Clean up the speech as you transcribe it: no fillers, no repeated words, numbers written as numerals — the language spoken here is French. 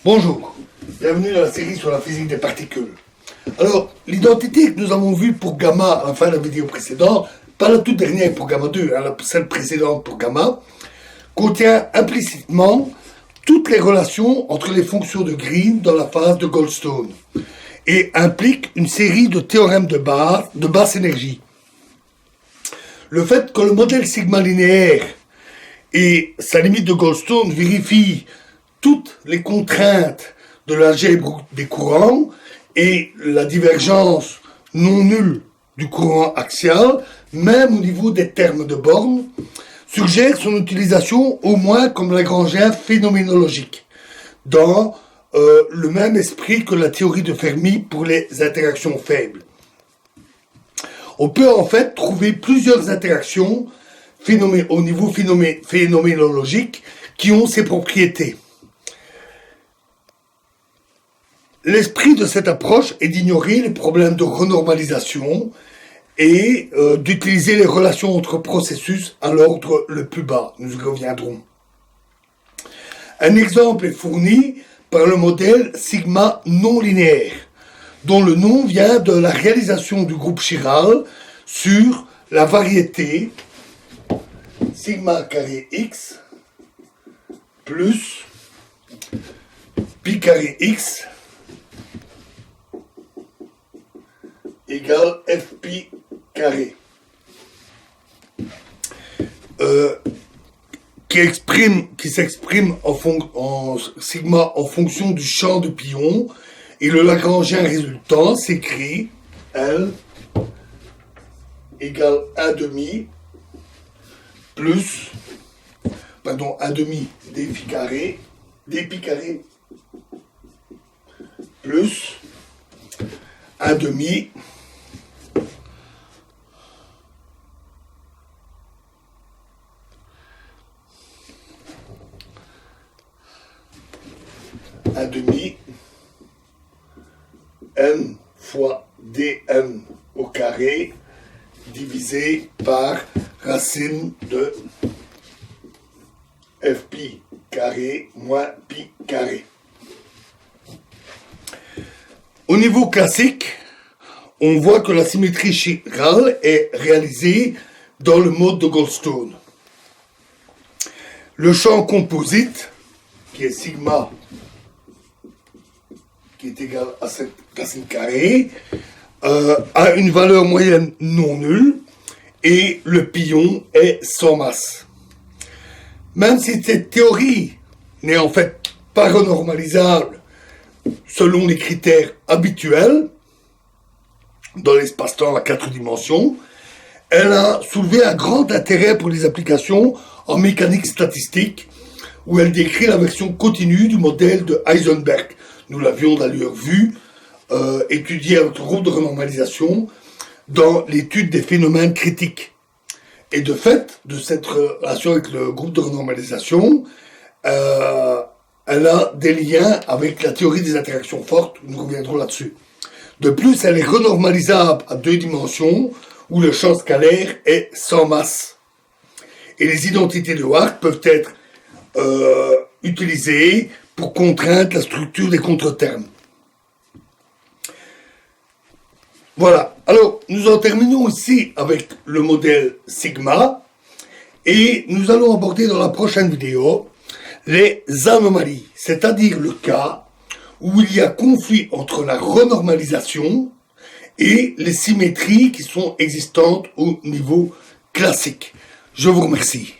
Bonjour, bienvenue dans la série sur la physique des particules. Alors, l'identité que nous avons vue pour gamma à la fin de la vidéo précédente, pas la toute dernière pour gamma 2, celle précédente pour gamma, contient implicitement toutes les relations entre les fonctions de Green dans la phase de Goldstone et implique une série de théorèmes de basse énergie. Le fait que le modèle sigma linéaire et sa limite de Goldstone vérifie toutes les contraintes de l'algèbre des courants et la divergence non nulle du courant axial, même au niveau des termes de borne, suggère son utilisation au moins comme lagrangien phénoménologique, dans le même esprit que la théorie de Fermi pour les interactions faibles. On peut en fait trouver plusieurs interactions au niveau phénoménologique qui ont ces propriétés. L'esprit de cette approche est d'ignorer les problèmes de renormalisation et d'utiliser les relations entre processus à l'ordre le plus bas. Nous y reviendrons. Un exemple est fourni par le modèle sigma non linéaire, dont le nom vient de la réalisation du groupe chiral sur la variété sigma carré x plus pi carré x égale fpi carré, qui s'exprime en sigma en fonction du champ de pion, et le lagrangien résultant s'écrit L égale 1/2 plus, 1/2 dpi carré plus 1/2 n fois dn au carré divisé par racine de fpi carré moins pi carré. Au niveau classique, on voit que la symétrie chirale est réalisée dans le mode de Goldstone. Le champ composite, qui est sigma, qui est égal à cette racine carrée, a une valeur moyenne non nulle, et le pion est sans masse. Même si cette théorie n'est en fait pas renormalisable selon les critères habituels dans l'espace-temps à 4 dimensions, elle a soulevé un grand intérêt pour les applications en mécanique statistique, où elle décrit la version continue du modèle de Heisenberg. Nous l'avions d'ailleurs vu, étudié avec le groupe de renormalisation dans l'étude des phénomènes critiques. Et de fait, de cette relation avec le groupe de renormalisation, elle a des liens avec la théorie des interactions fortes, nous reviendrons là-dessus. De plus, elle est renormalisable à 2 dimensions, où le champ scalaire est sans masse. Et les identités de Hart peuvent être utilisées pour contraindre la structure des contretermes. Voilà, alors nous en terminons ici avec le modèle sigma, et nous allons aborder dans la prochaine vidéo les anomalies, c'est-à-dire le cas où il y a conflit entre la renormalisation et les symétries qui sont existantes au niveau classique. Je vous remercie.